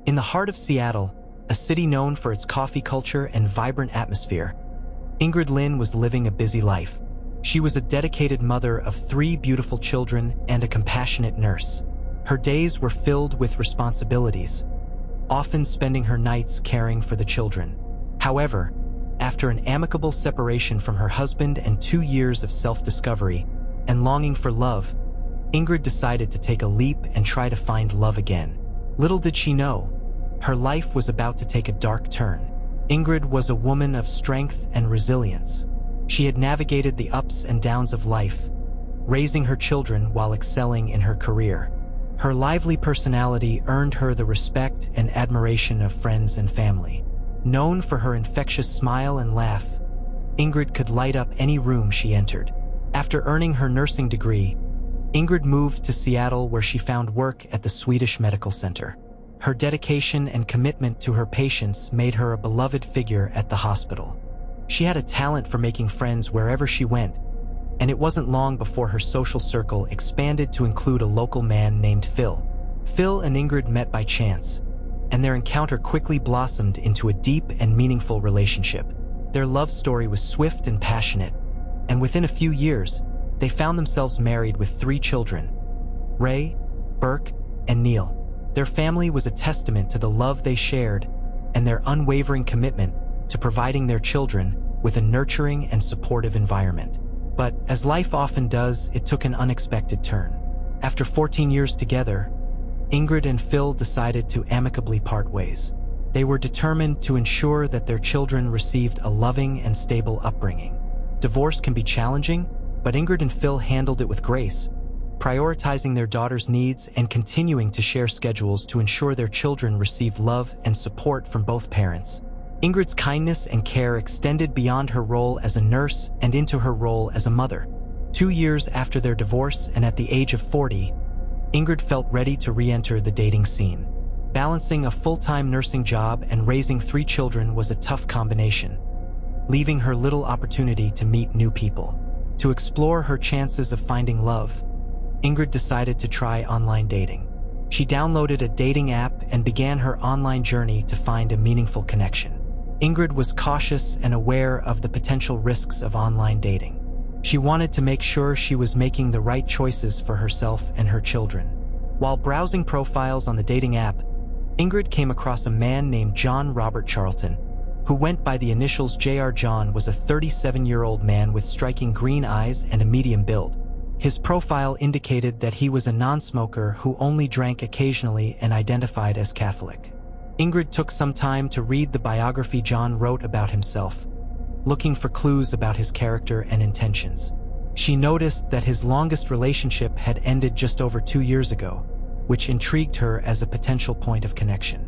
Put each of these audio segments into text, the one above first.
In the heart of Seattle, a city known for its coffee culture and vibrant atmosphere, Ingrid Lyne was living a busy life. She was a dedicated mother of 3 beautiful children and a compassionate nurse. Her days were filled with responsibilities, often spending her nights caring for the children. However, after an amicable separation from her husband and 2 years of self-discovery and longing for love, Ingrid decided to take a leap and try to find love again. Little did she know, her life was about to take a dark turn. Ingrid was a woman of strength and resilience. She had navigated the ups and downs of life, raising her children while excelling in her career. Her lively personality earned her the respect and admiration of friends and family. Known for her infectious smile and laugh, Ingrid could light up any room she entered. After earning her nursing degree, Ingrid moved to Seattle, where she found work at the Swedish Medical Center. Her dedication and commitment to her patients made her a beloved figure at the hospital. She had a talent for making friends wherever she went, and it wasn't long before her social circle expanded to include a local man named Phil. Phil and Ingrid met by chance, and their encounter quickly blossomed into a deep and meaningful relationship. Their love story was swift and passionate, and within a few years, they found themselves married with 3 children: Ray, Burke, and Neil. Their family was a testament to the love they shared and their unwavering commitment to providing their children with a nurturing and supportive environment. But, as life often does, it took an unexpected turn. After 14 years together, Ingrid and Phil decided to amicably part ways. They were determined to ensure that their children received a loving and stable upbringing. Divorce can be challenging, but Ingrid and Phil handled it with grace, prioritizing their daughter's needs and continuing to share schedules to ensure their children received love and support from both parents. Ingrid's kindness and care extended beyond her role as a nurse and into her role as a mother. 2 years after their divorce and at the age of 40, Ingrid felt ready to re-enter the dating scene. Balancing a full-time nursing job and raising 3 children was a tough combination, leaving her little opportunity to meet new people. To explore her chances of finding love, Ingrid decided to try online dating. She downloaded a dating app and began her online journey to find a meaningful connection. Ingrid was cautious and aware of the potential risks of online dating. She wanted to make sure she was making the right choices for herself and her children. While browsing profiles on the dating app, Ingrid came across a man named John Robert Charlton, who went by the initials J.R. John was a 37-year-old man with striking green eyes and a medium build. His profile indicated that he was a non-smoker who only drank occasionally and identified as Catholic. Ingrid took some time to read the biography John wrote about himself, looking for clues about his character and intentions. She noticed that his longest relationship had ended just over 2 years ago, which intrigued her as a potential point of connection.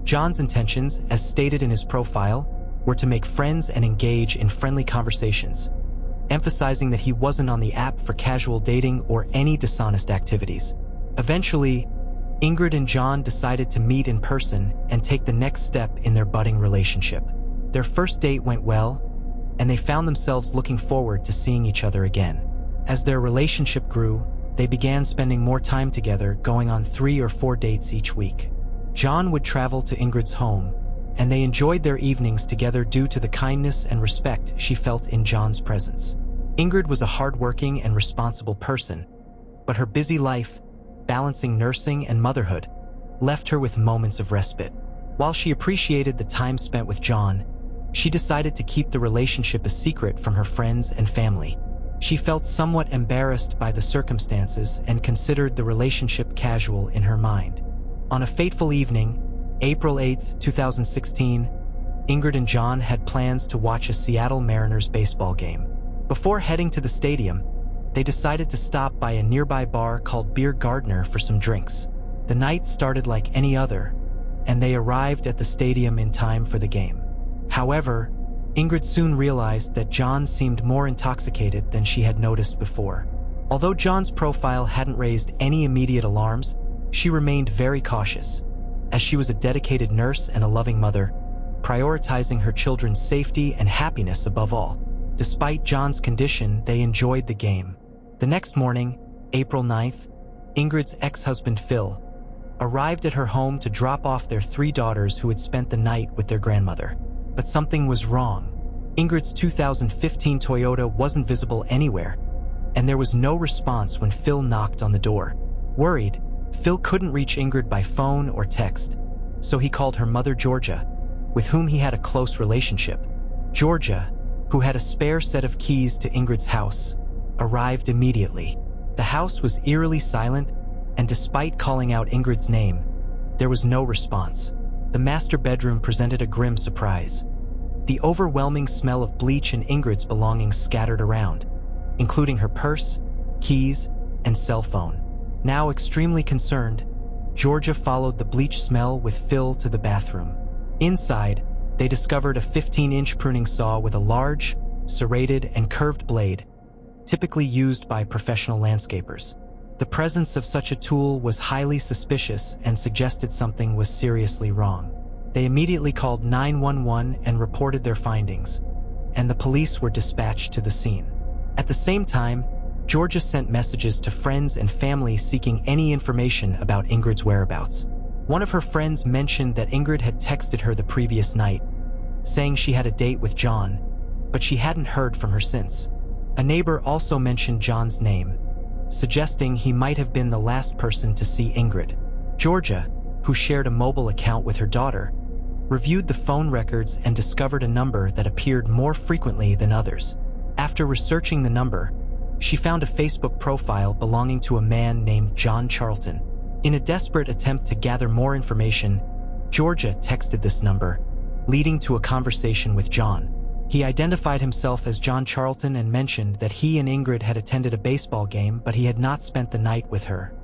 John's intentions, as stated in his profile, were to make friends and engage in friendly conversations, emphasizing that he wasn't on the app for casual dating or any dishonest activities. Eventually, Ingrid and John decided to meet in person and take the next step in their budding relationship. Their first date went well, and they found themselves looking forward to seeing each other again. As their relationship grew, they began spending more time together, going on 3 or 4 dates each week. John would travel to Ingrid's home, and they enjoyed their evenings together due to the kindness and respect she felt in John's presence. Ingrid was a hardworking and responsible person, but her busy life, balancing nursing and motherhood, left her with moments of respite. While she appreciated the time spent with John, she decided to keep the relationship a secret from her friends and family. She felt somewhat embarrassed by the circumstances and considered the relationship casual in her mind. On a fateful evening, April 8, 2016, Ingrid and John had plans to watch a Seattle Mariners baseball game. Before heading to the stadium, they decided to stop by a nearby bar called Beer Gardner for some drinks. The night started like any other, and they arrived at the stadium in time for the game. However, Ingrid soon realized that John seemed more intoxicated than she had noticed before. Although John's profile hadn't raised any immediate alarms, she remained very cautious, as she was a dedicated nurse and a loving mother, prioritizing her children's safety and happiness above all. Despite John's condition, they enjoyed the game. The next morning, April 9th, Ingrid's ex-husband Phil, arrived at her home to drop off their 3 daughters who had spent the night with their grandmother. But something was wrong. Ingrid's 2015 Toyota wasn't visible anywhere, and there was no response when Phil knocked on the door. Worried, Phil couldn't reach Ingrid by phone or text, so he called her mother Georgia, with whom he had a close relationship. Georgia, who had a spare set of keys to Ingrid's house, arrived immediately. The house was eerily silent, and despite calling out Ingrid's name, there was no response. The master bedroom presented a grim surprise. The overwhelming smell of bleach and Ingrid's belongings scattered around, including her purse, keys, and cell phone. Now extremely concerned, Georgia followed the bleach smell with Phil to the bathroom. Inside, they discovered a 15-inch pruning saw with a large, serrated, and curved blade, typically used by professional landscapers. The presence of such a tool was highly suspicious and suggested something was seriously wrong. They immediately called 911 and reported their findings, and the police were dispatched to the scene. At the same time, Georgia sent messages to friends and family seeking any information about Ingrid's whereabouts. One of her friends mentioned that Ingrid had texted her the previous night, saying she had a date with John, but she hadn't heard from her since. A neighbor also mentioned John's name, suggesting he might have been the last person to see Ingrid. Georgia, who shared a mobile account with her daughter, reviewed the phone records and discovered a number that appeared more frequently than others. After researching the number, she found a Facebook profile belonging to a man named John Charlton. In a desperate attempt to gather more information, Georgia texted this number, leading to a conversation with John. He identified himself as John Charlton and mentioned that he and Ingrid had attended a baseball game, but he had not spent the night with her,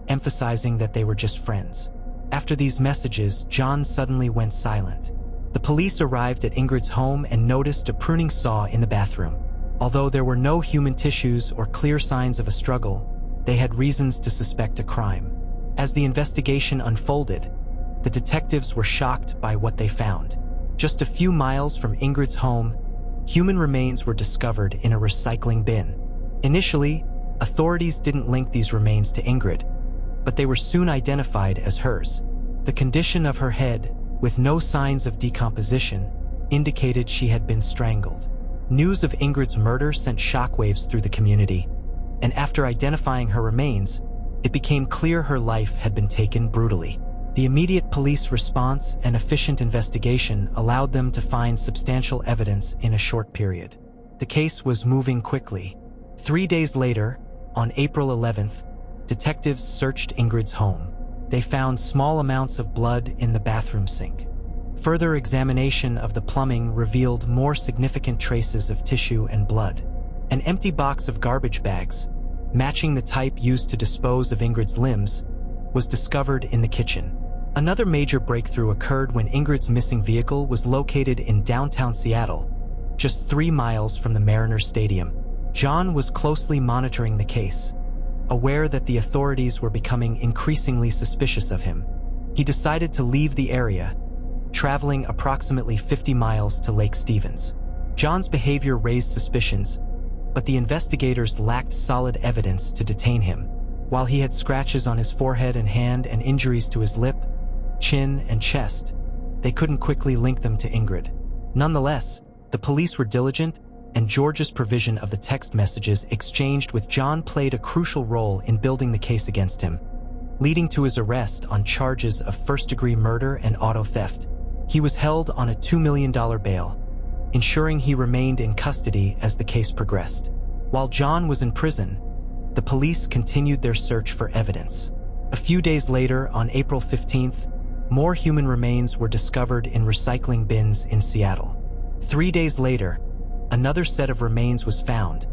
emphasizing that they were just friends. After these messages, John suddenly went silent. The police arrived at Ingrid's home and noticed a pruning saw in the bathroom. Although there were no human tissues or clear signs of a struggle, they had reasons to suspect a crime. As the investigation unfolded, the detectives were shocked by what they found. Just a few miles from Ingrid's home, human remains were discovered in a recycling bin. Initially, authorities didn't link these remains to Ingrid, but they were soon identified as hers. The condition of her head, with no signs of decomposition, indicated she had been strangled. News of Ingrid's murder sent shockwaves through the community, and after identifying her remains, it became clear her life had been taken brutally. The immediate police response and efficient investigation allowed them to find substantial evidence in a short period. The case was moving quickly. 3 days later, on April 11th, detectives searched Ingrid's home. They found small amounts of blood in the bathroom sink. Further examination of the plumbing revealed more significant traces of tissue and blood. An empty box of garbage bags, matching the type used to dispose of Ingrid's limbs, was discovered in the kitchen. Another major breakthrough occurred when Ingrid's missing vehicle was located in downtown Seattle, just 3 miles from the Mariners Stadium. John was closely monitoring the case, aware that the authorities were becoming increasingly suspicious of him. He decided to leave the area, traveling approximately 50 miles to Lake Stevens. John's behavior raised suspicions, but the investigators lacked solid evidence to detain him. While he had scratches on his forehead and hand and injuries to his lip, chin, and chest, they couldn't quickly link them to Ingrid. Nonetheless, the police were diligent, and George's provision of the text messages exchanged with John played a crucial role in building the case against him, leading to his arrest on charges of first-degree murder and auto theft. He was held on a $2 million bail, ensuring he remained in custody as the case progressed. While John was in prison, the police continued their search for evidence. A few days later, on April 15th, more human remains were discovered in recycling bins in Seattle. 3 days later, another set of remains was found,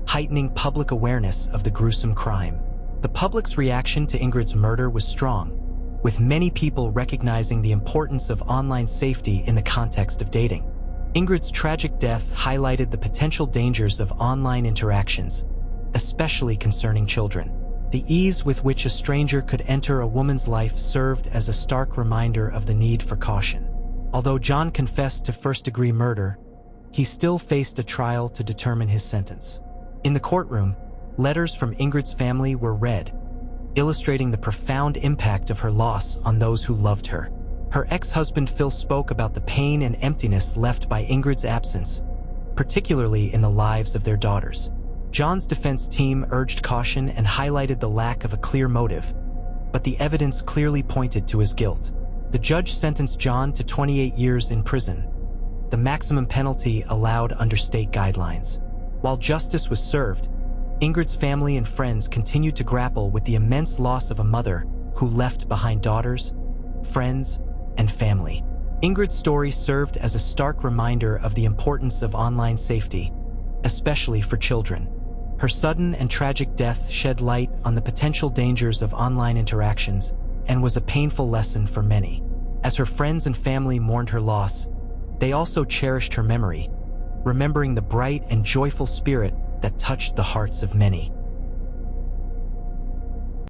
heightening public awareness of the gruesome crime. The public's reaction to Ingrid's murder was strong, with many people recognizing the importance of online safety in the context of dating. Ingrid's tragic death highlighted the potential dangers of online interactions, especially concerning children. The ease with which a stranger could enter a woman's life served as a stark reminder of the need for caution. Although John confessed to first-degree murder, he still faced a trial to determine his sentence. In the courtroom, letters from Ingrid's family were read, illustrating the profound impact of her loss on those who loved her. Her ex-husband Phil spoke about the pain and emptiness left by Ingrid's absence, particularly in the lives of their daughters. John's defense team urged caution and highlighted the lack of a clear motive, but the evidence clearly pointed to his guilt. The judge sentenced John to 28 years in prison, the maximum penalty allowed under state guidelines. While justice was served, Ingrid's family and friends continued to grapple with the immense loss of a mother who left behind daughters, friends, and family. Ingrid's story served as a stark reminder of the importance of online safety, especially for children. Her sudden and tragic death shed light on the potential dangers of online interactions and was a painful lesson for many. As her friends and family mourned her loss, they also cherished her memory, remembering the bright and joyful spirit that touched the hearts of many.